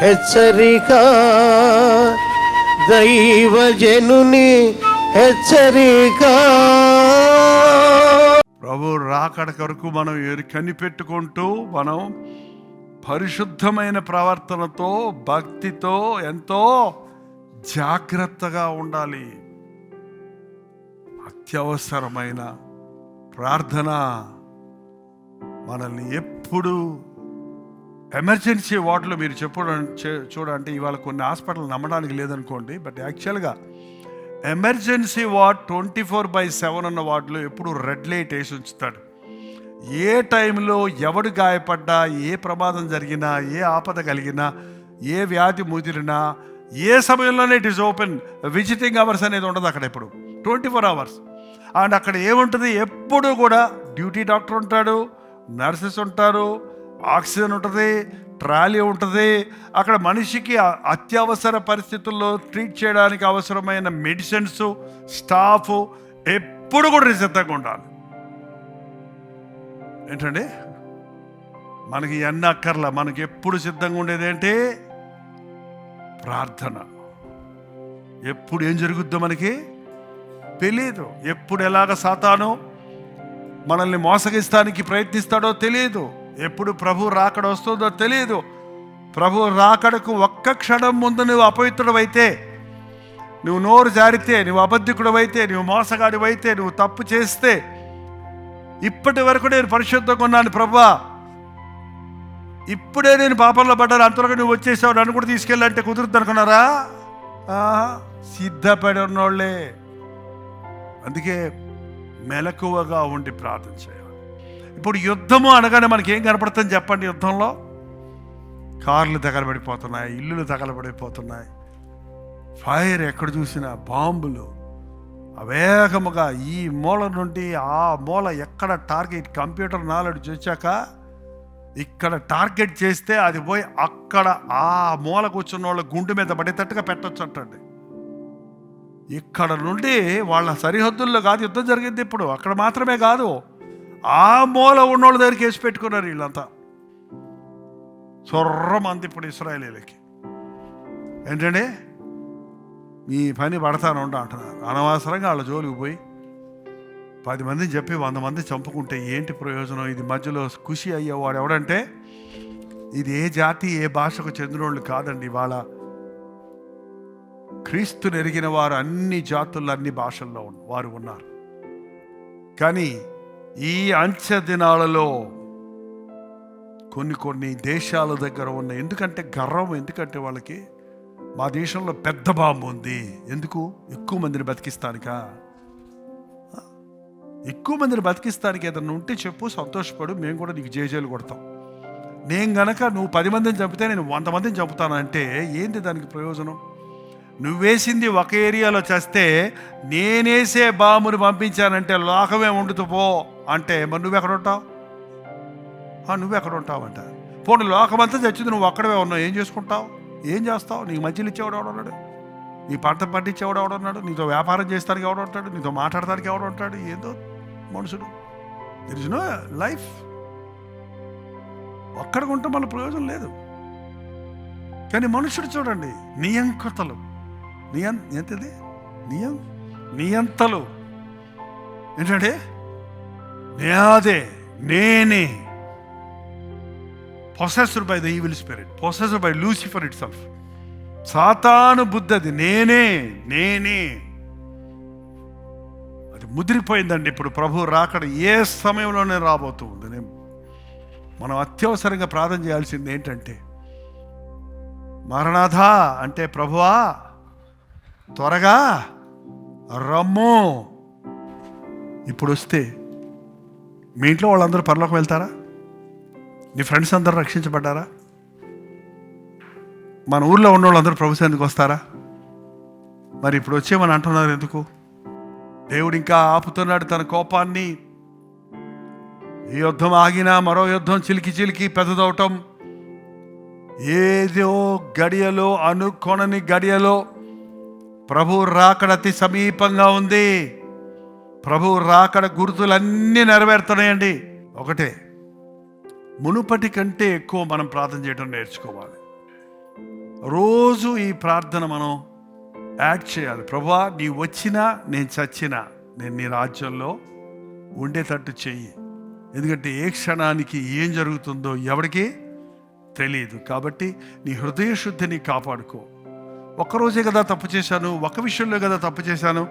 హెచ్చరిక, దైవజనుని హెచ్చరిక. ప్రభు రాకడ కొరకు మనం కనిపెట్టుకుంటూ మనం పరిశుద్ధమైన ప్రవర్తనతో భక్తితో ఎంతో జాగ్రత్తగా ఉండాలి. అత్యవసరమైన ప్రార్థన మనల్ని ఎప్పుడు ఎమర్జెన్సీ వార్డులో మీరు చూడండి. ఇవాళ కొన్ని హాస్పిటల్ నమ్మడానికి లేదనుకోండి, బట్ యాక్చువల్గా ఎమర్జెన్సీ వార్డ్ 24/7 ఉన్న వార్డులో ఎప్పుడు రెడ్ లైట్ వేసి ఉంచుతాడు. ఏ టైంలో ఎవడు గాయపడ్డా, ఏ ప్రమాదం జరిగినా, ఏ ఆపద కలిగినా, ఏ వ్యాధి ముదిరినా, ఏ సమయంలోనే it is open. Visiting hours అనేది ఉండదు అక్కడ, ఎప్పుడు 24 hours. అండ్ అక్కడ ఏముంటుంది, ఎప్పుడు కూడా డ్యూటీ డాక్టర్ ఉంటాడు, నర్సెస్ ఉంటారు, ఆక్సిజన్ ఉంటుంది, ట్రాలీ ఉంటుంది. అక్కడ మనిషికి అత్యవసర పరిస్థితుల్లో ట్రీట్ చేయడానికి అవసరమైన మెడిసిన్స్, స్టాఫ్ ఎప్పుడు కూడా సిద్ధంగా ఉండాలి. ఏంటండి, మనకి ఎన్ని అక్కర్లా, మనకి ఎప్పుడు సిద్ధంగా ఉండేది ఏంటి? ప్రార్థన. ఎప్పుడు ఏం జరుగుద్దో మనకి తెలియదు. ఎప్పుడు ఎలాగ సాతాను మనల్ని మోసగిస్తానికి ప్రయత్నిస్తాడో తెలియదు. ఎప్పుడు ప్రభు రాకడ వస్తుందో తెలియదు. ప్రభు రాకడకు ఒక్క క్షణం ముందు నువ్వు అపవిత్రుడవైతే, నువ్వు నోరు జారితే, నువ్వు అబద్ధికుడవైతే, నువ్వు మోసగాడివైతే, నువ్వు తప్పు చేస్తే, ఇప్పటి వరకు నేను పరిశుద్ధంగా ఉన్నాను ప్రభువా, ఇప్పుడే నేను పాపంలో పడ్డాను, అంతలోగా నువ్వు వచ్చేసావు, నన్ను కూడా తీసుకెళ్ళాలంటే కుదురుద్ది అనుకున్నారా? సిద్ధపడి ఉన్నోళ్ళే. అందుకే మెలకువగా ఉండి ప్రార్థన చేయాలి. ఇప్పుడు యుద్ధము అనగానే మనకి ఏం కనపడుతుంది చెప్పండి? యుద్ధంలో కార్లు తగలబడిపోతున్నాయి, ఇల్లులు తగలబడిపోతున్నాయి, ఫైర్ ఎక్కడ చూసినా, బాంబులు అవేగముగా ఈ మూల నుండి ఆ మూల. ఎక్కడ టార్గెట్, కంప్యూటర్ నాలెడ్జ్ వచ్చాక ఇక్కడ టార్గెట్ చేస్తే అది పోయి అక్కడ ఆ మూల కూర్చున్న వాళ్ళ గుండె మీద పడేటట్టుగా పెట్టచ్చు అంటండి. ఇక్కడ నుండి వాళ్ళ సరిహద్దుల్లో కాదు యుద్ధం జరిగింది ఇప్పుడు, అక్కడ మాత్రమే కాదు, ఆ మూల ఉన్నోళ్ళ దగ్గరికి వేసి పెట్టుకున్నారు వీళ్ళంతా. సొర్రమంది ఇప్పుడు ఇశ్రాయేలీలకి ఏంటంటే మీ పని పడతాను అంటున్నారు. అనవసరంగా వాళ్ళ జోలికి పోయి 10 మందిని చెప్పి 100 మంది చంపుకుంటే ఏంటి ప్రయోజనం? ఇది మధ్యలో ఖుషి అయ్యేవాడు ఎవడంటే, ఇది ఏ జాతి ఏ భాషకు చెందిన వాళ్ళు కాదండి. వాళ్ళ క్రీస్తుని ఎరిగిన వారు అన్ని జాతుల్లో అన్ని భాషల్లో వారు ఉన్నారు. కానీ ఈ అంచె దినాలలో కొన్ని దేశాల దగ్గర ఉన్న, ఎందుకంటే గర్వం, ఎందుకంటే వాళ్ళకి మా దేశంలో పెద్ద బాంబు ఉంది, ఎందుకు? ఎక్కువ మందిని బతికిస్తానికా? ఎక్కువ మందిని బతికిస్తానికి ఏదన్నా ఉంటే చెప్పు, సంతోషపడు, మేము కూడా నీకు జేజేలు కొడతాం. నేను గనక నువ్వు 10 మందిని చంపితే నేను 100 మందిని చంపుతానంటే ఏంటి దానికి ప్రయోజనం? నువ్వేసింది ఒక ఏరియాలో చేస్తే, నేనేసే బాంబుని పంపించానంటే లోకమే ఉండుతూ పో అంటే, మరి నువ్వెక్కడ ఉంటావు? నువ్వెక్కడ ఉంటావంట. పోనీ లోకమంతా చచ్చింది, నువ్వు అక్కడే ఉన్నావు, ఏం చేసుకుంటావు? ఏం చేస్తావు? నీకు మధ్యలో ఇచ్చేవాడు ఎవడున్నాడు? నీ పంట పండించేవాడు ఎవడున్నాడు? నీతో వ్యాపారం చేస్తానికి ఎవడు ఉంటాడు? నీతో మాట్లాడటానికి ఎవడు ఉంటాడు? ఏదో మనుషుడు. There is no life. ఒక్కడికి ఉంటే మళ్ళీ ప్రయోజనం లేదు. కానీ మనుషుడు చూడండి, నియంకతలు, ఎంతది నియంతలు ఏంటంటే, నాదే, నేనే. Possessed by the evil spirit, possessed by Lucifer it self. సాతాను బుద్ధి అది, నేనే. అది ముదిరిపోయిందండి. ఇప్పుడు ప్రభు రాకడ ఏ సమయంలోనే రాబోతుంది. మనం అత్యవసరంగా ప్రార్థన చేయాల్సింది ఏంటంటే, మరణాథ అంటే, ప్రభువా త్వరగా రమ్ము. ఇప్పుడు వస్తే మీ ఇంట్లో వాళ్ళందరూ పరలోకం వెళ్తారా? నీ ఫ్రెండ్స్ అందరూ రక్షించబడ్డారా? మన ఊర్లో ఉన్న వాళ్ళందరూ ప్రభు సన్నిధికి వస్తారా? మరి ఇప్పుడు వచ్చేమని అంటున్నారు ఎందుకు? దేవుడు ఇంకా ఆపుతున్నాడు తన కోపాన్ని. ఈ యుద్ధం ఆగినా మరో యుద్ధం చిలికి పెద్దదవటం, ఏదో గడియలో, అనుకొనని గడియలో ప్రభు రాకడ అతి సమీపంగా ఉంది. ప్రభు రాకడ గుర్తులన్నీ నెరవేరుతున్నాయండి. ఒకటే, మునుపటి కంటే ఎక్కువ మనం ప్రార్థన చేయడం నేర్చుకోవాలి. రోజు ఈ ప్రార్థన మనం యాడ్ చేయాలి. ప్రభువా, నీ వచ్చినా నేను చచ్చినా నేను నీ రాజ్యంలో ఉండేటట్టు చెయ్యి. ఎందుకంటే ఏ క్షణానికి ఏం జరుగుతుందో ఎవరికి తెలియదు. కాబట్టి నీ హృదయ శుద్ధిని కాపాడుకో. ఒక్కరోజే కదా తప్పు చేశాను, ఒక విషయంలో కదా తప్పు చేశాను,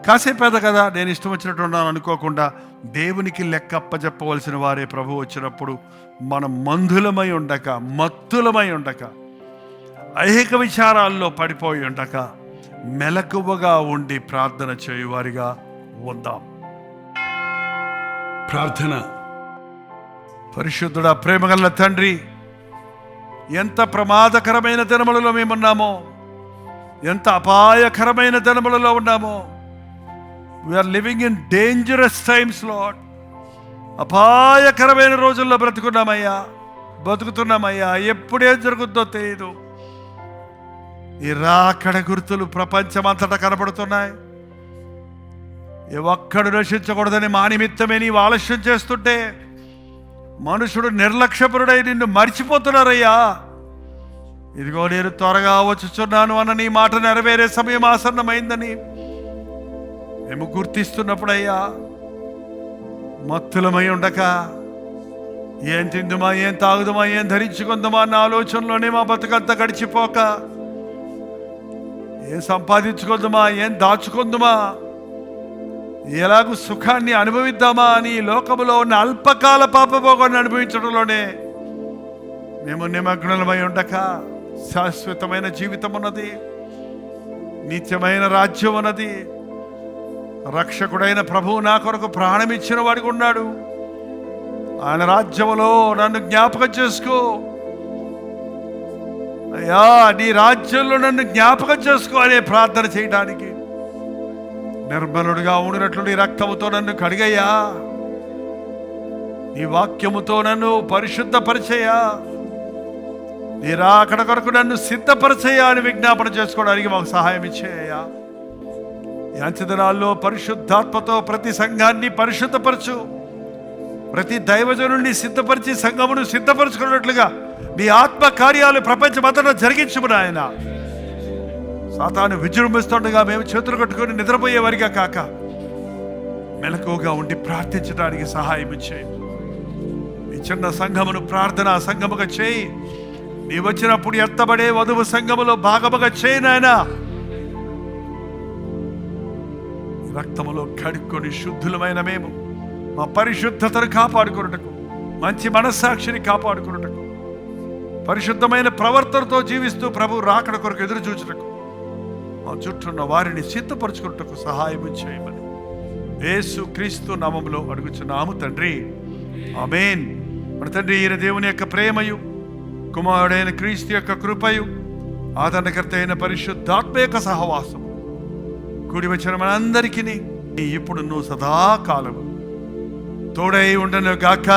కాసేపేద కదా నేను ఇష్టం వచ్చినట్టు ఉన్నాను అనుకోకుండా దేవునికి లెక్క అప్పచెప్పవలసిన వారే ప్రభు వచ్చినప్పుడు మనం మందులమై ఉండక, మత్తులమై ఉండక, ఐహిక విచారాల్లో పడిపోయి ఉండక మెలకువగా ఉండి ప్రార్థన చేయువారిగా ఉందాం. ప్రార్థన. పరిశుద్ధుడా, ప్రేమగల తండ్రి, ఎంత ప్రమాదకరమైన దినములలో మేమున్నామో, ఎంత అపాయకరమైన దినములలో ఉన్నామో. We are living in dangerous times Lord. అపాయకరమైన రోజుల్లో బతుకుతున్నామయ్యా. ఎప్పుడేం జరుగుతుందో తెలియదు. ఈ రాకడ గుర్తులు ప్రపంచమంతటా కనబడుతున్నాయి. ఏ ఒక్కడు నశించకూడదని మా నిమిత్తమే నీవు ఆలస్యం చేస్తుంటే మనుషుడు నిర్లక్ష్యపరుడై నిన్ను మర్చిపోతున్నారయ్యా. ఇదిగో నేను త్వరగా వచ్చుచున్నాను అన్న నీ మాట నెరవేరే సమయం ఆసన్నమైందని మేము గుర్తిస్తున్నప్పుడయ్యా, మత్తులమై ఉండక ఏం తిందుమా, ఏం తాగుదుమా, ఏం ధరించుకుందామా అన్న ఆలోచనలోనే మా బతుకంతా గడిచిపోక, ఏం సంపాదించుకుందామా, ఏం దాచుకుందామా, ఎలాగూ సుఖాన్ని అనుభవిద్దామా అని లోకములో ఉన్న అల్పకాల పాపభోగాన్ని అనుభవించడంలోనే మేము నిమగ్నమై ఉండక, శాశ్వతమైన జీవితం ఉన్నది, నిత్యమైన రాజ్యం ఉన్నది, రక్షకుడైన ప్రభువు నా కొరకు ప్రాణం ఇచ్చిన వాడికి ఉన్నాడు, ఆయన రాజ్యములో నన్ను జ్ఞాపకం చేసుకో అయ్యా, నీ రాజ్యంలో నన్ను జ్ఞాపకం చేసుకో అనే ప్రార్థన చేయడానికి, నిర్మలుడిగా ఉండినట్లు నీ రక్తముతో నన్ను కడిగయ్యా, నీ వాక్యముతో నన్ను పరిశుద్ధపరిచయ్యా, నీ రాకడ కొరకు నన్ను సిద్ధపరిచయ్యా అని విజ్ఞాపన చేసుకోవడానికి మాకు సహాయం ఇచ్చేయ్యా. ఈ అంచెదినాల్లో పరిశుద్ధాత్మతో ప్రతి సంఘాన్ని పరిశుద్ధపరచు, ప్రతి దైవజనుడిని సిద్ధపరిచి సంఘమును సిద్ధపరచుకున్నట్లుగా నీ ఆత్మ కార్యాలు ప్రపంచమంతటా జరిగించుము నాయన. సాతాను విజృంభిస్తుండగా మేము చేతులు కట్టుకొని నిద్రపోయేవారిగా కాక మెలకువగా ఉండి ప్రార్థించడానికి సహాయం ఇచ్చేయి. ఈ చిన్న సంఘమును ప్రార్థనా సంఘముగా చేయి. నీ వచ్చినప్పుడు ఎత్తబడే వధువు సంఘములో భాగముగా చేయి నాయనా. రక్తములో కడుక్కొని శుద్ధులమైన మేము మా పరిశుద్ధతను కాపాడుకున్నటకు, మంచి మనస్సాక్షిని కాపాడుకున్నటకు, పరిశుద్ధమైన ప్రవర్తనతో జీవిస్తూ ప్రభు రాకడ కొరకు ఎదురు చూచుటకు, మా చుట్టూన్న వారిని సిద్ధపరచుకున్నటకు సహాయం చేయమని యేసు క్రీస్తు నామములో అడుగుచున్నాము తండ్రి, ఆమేన్. మన తండ్రి ఈయన దేవుని యొక్క ప్రేమయు, కుమారుడైన క్రీస్తు యొక్క కృపయు, ఆదరణకర్త అయిన పరిశుద్ధాత్మ యొక్క సహవాసం కూడి వచ్చిన మనందరికీ ఇప్పుడు నువ్వు సదాకాలము తోడై ఉండను గాక.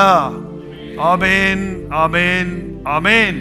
ఆమేన్, ఆమేన్, ఆమేన్.